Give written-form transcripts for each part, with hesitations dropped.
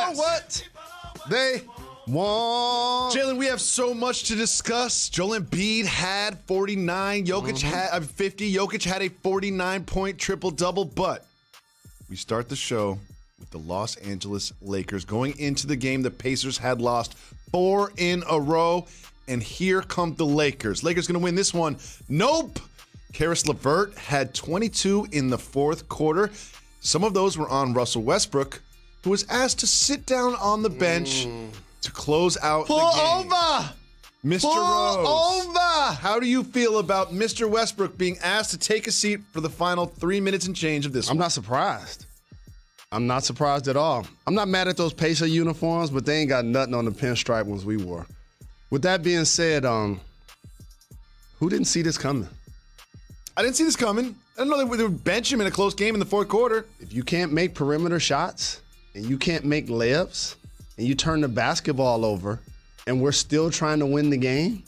Yes. what? They won. Jalen, we have so much to discuss. Joel Embiid had 49. Jokic had 50. Jokic had a 49-point triple-double. But we start the show with the Los Angeles Lakers going into the game. The Pacers had lost 4 in a row. And here come the Lakers. Lakers going to win this one. Nope. Karis LeVert had 22 in the fourth quarter. Some of those were on Russell Westbrook, who was asked to sit down on the bench to close out the game. Pull over. Mr. Pull Rose, over. how do you feel about Mr. Westbrook being asked to take a seat for the final 3 minutes and change of this I'm one? not surprised. I'm not surprised at all. I'm not mad at those Pacer uniforms, but they ain't got nothing on the pinstripe ones we wore. With that being said, who didn't see this coming? I didn't see this coming. I didn't know they would bench him in a close game in the fourth quarter. If you can't make perimeter shots and you can't make layups and you turn the basketball over and we're still trying to win the game,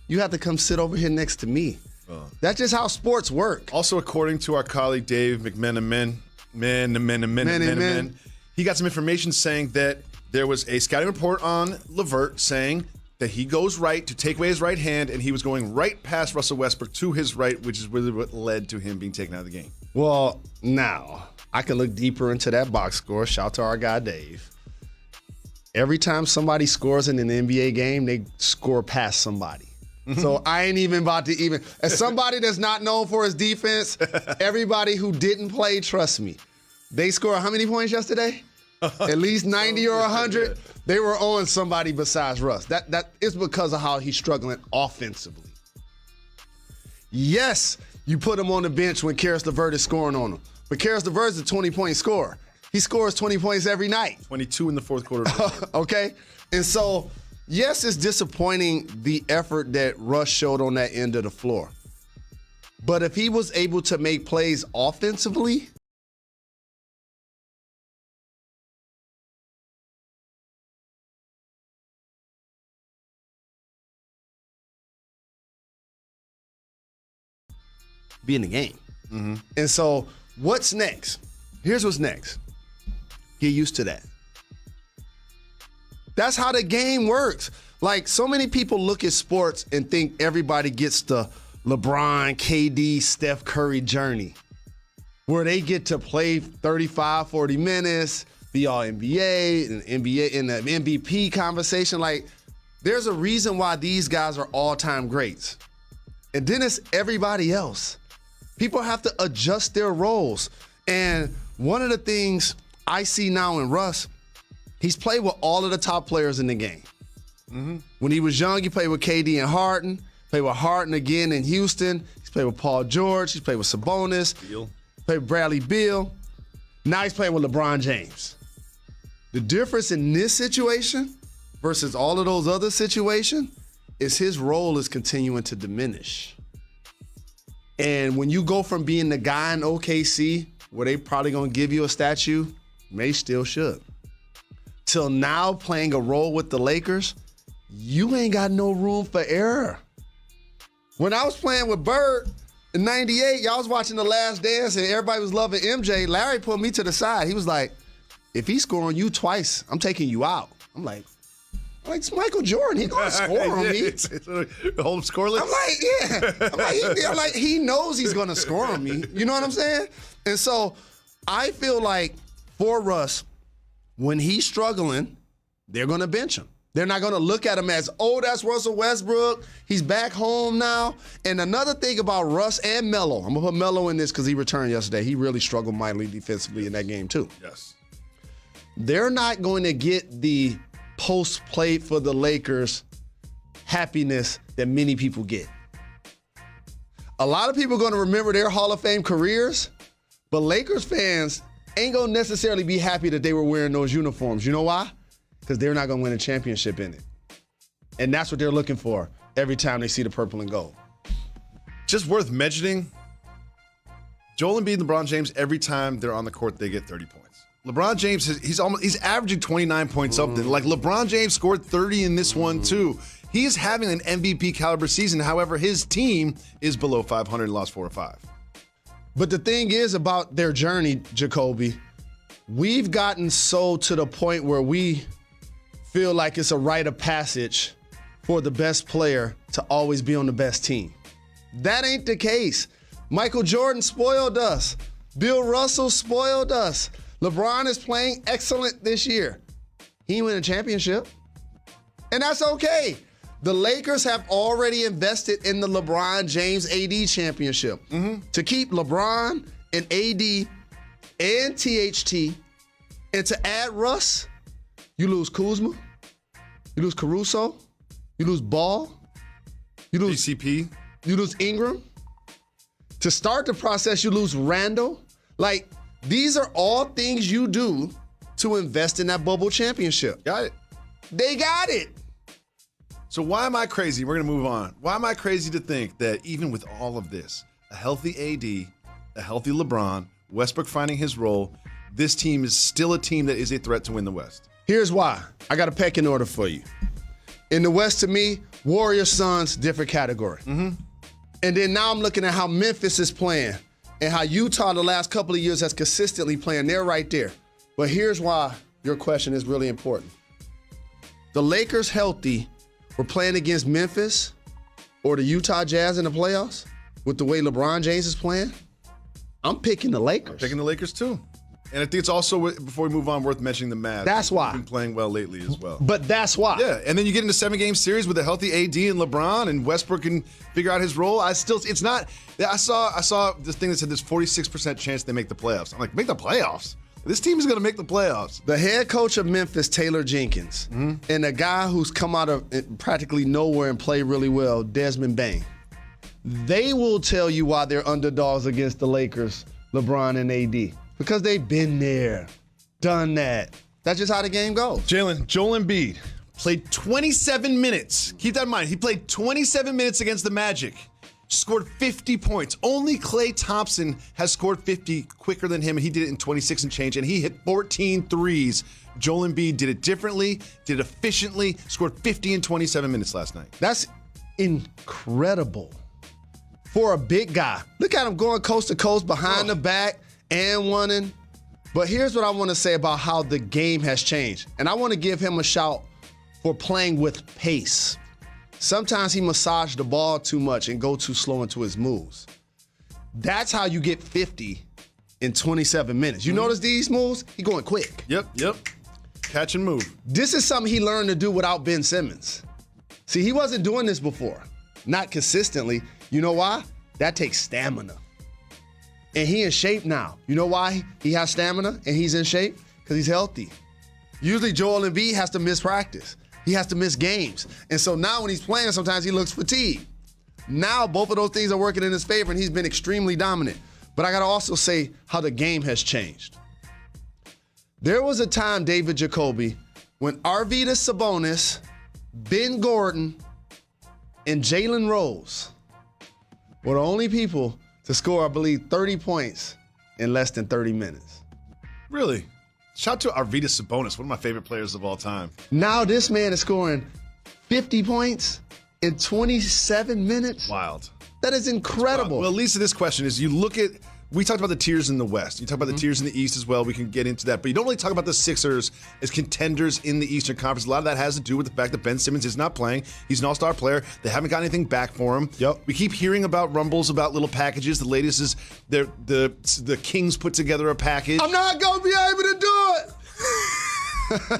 you have to come sit over here next to me. That's just how sports work. Also, according to our colleague Dave McMenamin, he got some information saying that there was a scouting report on LeVert saying that he goes right to take away his right hand, and he was going right past Russell Westbrook to his right, which is really what led to him being taken out of the game. Well, now, I can look deeper into that box score. Shout out to our guy, Dave. Every time somebody scores in an NBA game, they score past somebody. So I ain't even about to even, as somebody that's not known for his defense, everybody who didn't play, trust me, they scored how many points yesterday? At least 90 or 100. They were on somebody besides Russ. That is because of how he's struggling offensively. Yes, you put him on the bench when Karis LeVert is scoring on him. But Karis LeVert is a 20-point scorer. He scores 20 points every night. 22 in the fourth quarter. Okay? And so, yes, it's disappointing the effort that Russ showed on that end of the floor. But if he was able to make plays offensively, be in the game. And so what's next? Here's what's next. Get used to that. That's how the game works. Like, so many people look at sports and think everybody gets the LeBron, KD, Steph Curry journey, where they get to play 35, 40 minutes, be all NBA, and NBA in the MVP conversation. Like, there's a reason why these guys are all-time greats. And then it's everybody else. People have to adjust their roles. And one of the things I see now in Russ, he's played with all of the top players in the game. When he was young, he played with KD and Harden, played with Harden again in Houston. He's played with Paul George. He's played with Sabonis. Played with Bradley Beal. Now he's playing with LeBron James. The difference in this situation versus all of those other situations is his role is continuing to diminish. And when you go from being the guy in OKC, where they probably gonna give you a statue, may still should, till now playing a role with the Lakers, you ain't got no room for error. When I was playing with Bird in '98, y'all was watching The Last Dance and everybody was loving MJ, Larry pulled me to the side. He was like, if he's scoring you twice, I'm taking you out. I'm like, it's Michael Jordan. He gonna score on me. Hold him scoreless. I'm like, yeah. I'm like, he knows he's gonna score on me. You know what I'm saying? And so I feel like for Russ, when he's struggling, they're gonna bench him. They're not gonna look at him as, oh, that's Russell Westbrook. He's back home now. And another thing about Russ and Melo, I'm gonna put Melo in this because he returned yesterday. He really struggled mightily defensively in that game too. Yes. They're not going to get the post-play for the Lakers happiness that many people get. A lot of people are going to remember their Hall of Fame careers, but Lakers fans ain't going to necessarily be happy that they were wearing those uniforms. You know why? Because they're not going to win a championship in it. And that's what they're looking for every time they see the purple and gold. Just worth mentioning, Joel Embiid and LeBron James, every time they're on the court, they get 30 points. LeBron James, he's averaging 29 points something. Like, LeBron James scored 30 in this one too. He is having an MVP caliber season. However, his team is below 500 and lost 4 or 5. But the thing is about their journey, Jacoby, we've gotten so to the point where we feel like it's a rite of passage for the best player to always be on the best team. That ain't the case. Michael Jordan spoiled us. Bill Russell spoiled us. LeBron is playing excellent this year. He didn't win a championship. And that's okay. The Lakers have already invested in the LeBron James AD championship. To keep LeBron and AD and THT, and to add Russ, you lose Kuzma, you lose Caruso, you lose Ball, you lose BCP, you lose Ingram. To start the process, you lose Randall. Like, these are all things you do to invest in that bubble championship. got it. They got it. So why am I crazy? We're going to move on. Why am I crazy to think that even with all of this, a healthy AD, a healthy LeBron, Westbrook finding his role, this team is still a team that is a threat to win the West? Here's why. I got a pecking order for you. In the West, to me, Warriors, Suns, different category. And then now I'm looking at how Memphis is playing and how Utah the last couple of years has consistently playing. They're right there. But here's why your question is really important. The Lakers healthy were playing against Memphis or the Utah Jazz in the playoffs with the way LeBron James is playing. I'm picking the Lakers. Picking the Lakers too. And I think it's also, before we move on, worth mentioning the Mavs. That's why. They've been playing well lately as well. But that's why. Yeah, and then you get into 7-game series with a healthy AD and LeBron, and Westbrook can figure out his role. I saw this thing that said there's 46% chance they make the playoffs. I'm like, make the playoffs? This team is going to make the playoffs. The head coach of Memphis, Taylor Jenkins, and a guy who's come out of practically nowhere and played really well, Desmond Bain, they will tell you why they're underdogs against the Lakers, LeBron and AD. Because they've been there, done that. That's just how the game goes. Joel Embiid played 27 minutes. Keep that in mind. He played 27 minutes against the Magic. Scored 50 points. Only Klay Thompson has scored 50 quicker than him, and he did it in 26 and change, and he hit 14 threes. Joel Embiid did it differently, did it efficiently, scored 50 in 27 minutes last night. That's incredible for a big guy. Look at him going coast to coast, behind the back, and running. But here's what I want to say about how the game has changed. And I want to give him a shout for playing with pace. Sometimes he massaged the ball too much and go too slow into his moves. That's how you get 50 in 27 minutes. You notice these moves? He going quick. Yep. Catch and move. This is something he learned to do without Ben Simmons. See, he wasn't doing this before. Not consistently. You know why? That takes stamina. And he in shape now. You know why he has stamina and he's in shape? Because he's healthy. Usually Joel Embiid has to miss practice. He has to miss games. And so now when he's playing, sometimes he looks fatigued. Now both of those things are working in his favor, and he's been extremely dominant. But I got to also say how the game has changed. There was a time, David Jacoby, when Arvydas Sabonis, Ben Gordon, and Jalen Rose were the only people to score, I believe, 30 points in less than 30 minutes. Really? Shout out to Arvydas Sabonis, one of my favorite players of all time. Now this man is scoring 50 points in 27 minutes. Wild. That is incredible. Well, at least this question is, you look at, we talked about the tiers in the West. You talk about the tiers in the East as well. We can get into that. But you don't really talk about the Sixers as contenders in the Eastern Conference. A lot of that has to do with the fact that Ben Simmons is not playing. He's an all-star player. They haven't got anything back for him. Yep. We keep hearing about rumbles about little packages. The latest is the Kings put together a package. I'm not going to be able to do it.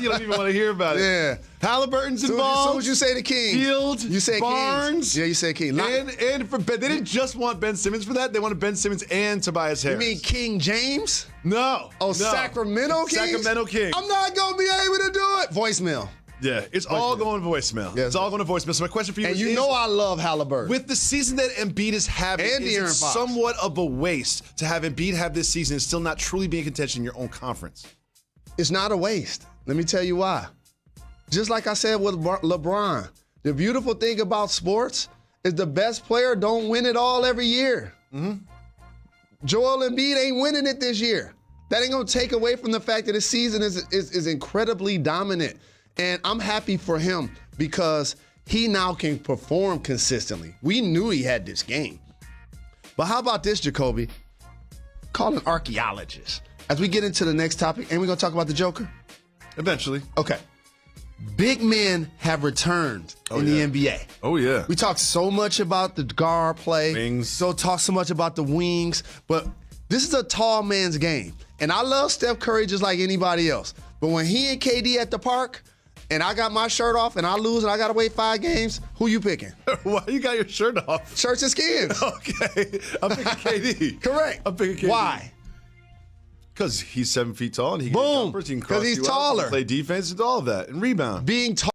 You don't even want to hear about it. Yeah. Halliburton's involved. So would you say the Kings? Field, you say Barnes. Kings. Yeah, you say Kings. And for Ben, they didn't just want Ben Simmons for that. They wanted Ben Simmons and Tobias Harris. You mean King James? No. Sacramento Kings? Sacramento Kings. I'm not going to be able to do it. Voicemail. Yeah, it's all going voicemail. Yeah, it's all going to voicemail. So my question for you and is, you know I love Halliburton. with the season that Embiid is having, And is De'Aaron it Fox. somewhat of a waste to have Embiid have this season and still not truly be in contention in your own conference? It's not a waste. Let me tell you why. Just like I said with LeBron, the beautiful thing about sports is the best player don't win it all every year. Joel Embiid ain't winning it this year. That ain't gonna take away from the fact that his season is incredibly dominant. And I'm happy for him because he now can perform consistently. We knew he had this game. But how about this, Jacoby? Call an archaeologist. as we get into the next topic, and we're going to talk about the Joker? Eventually. Okay. Big men have returned in the NBA. Oh, yeah. We talk so much about the guard play. Wings. Talk so much about the wings. But this is a tall man's game. And I love Steph Curry just like anybody else. But when he and KD at the park, and I got my shirt off, and I lose, and I got to wait 5 games, who you picking? Why you got your shirt off? Shirts and skins. Okay. I'm picking KD. Correct. I'm picking KD. Why? Because he's 7 feet tall and he can Boom. jumpers, he can cross 'Cause he's you out, taller. play defense and all of that and rebound. Being tall.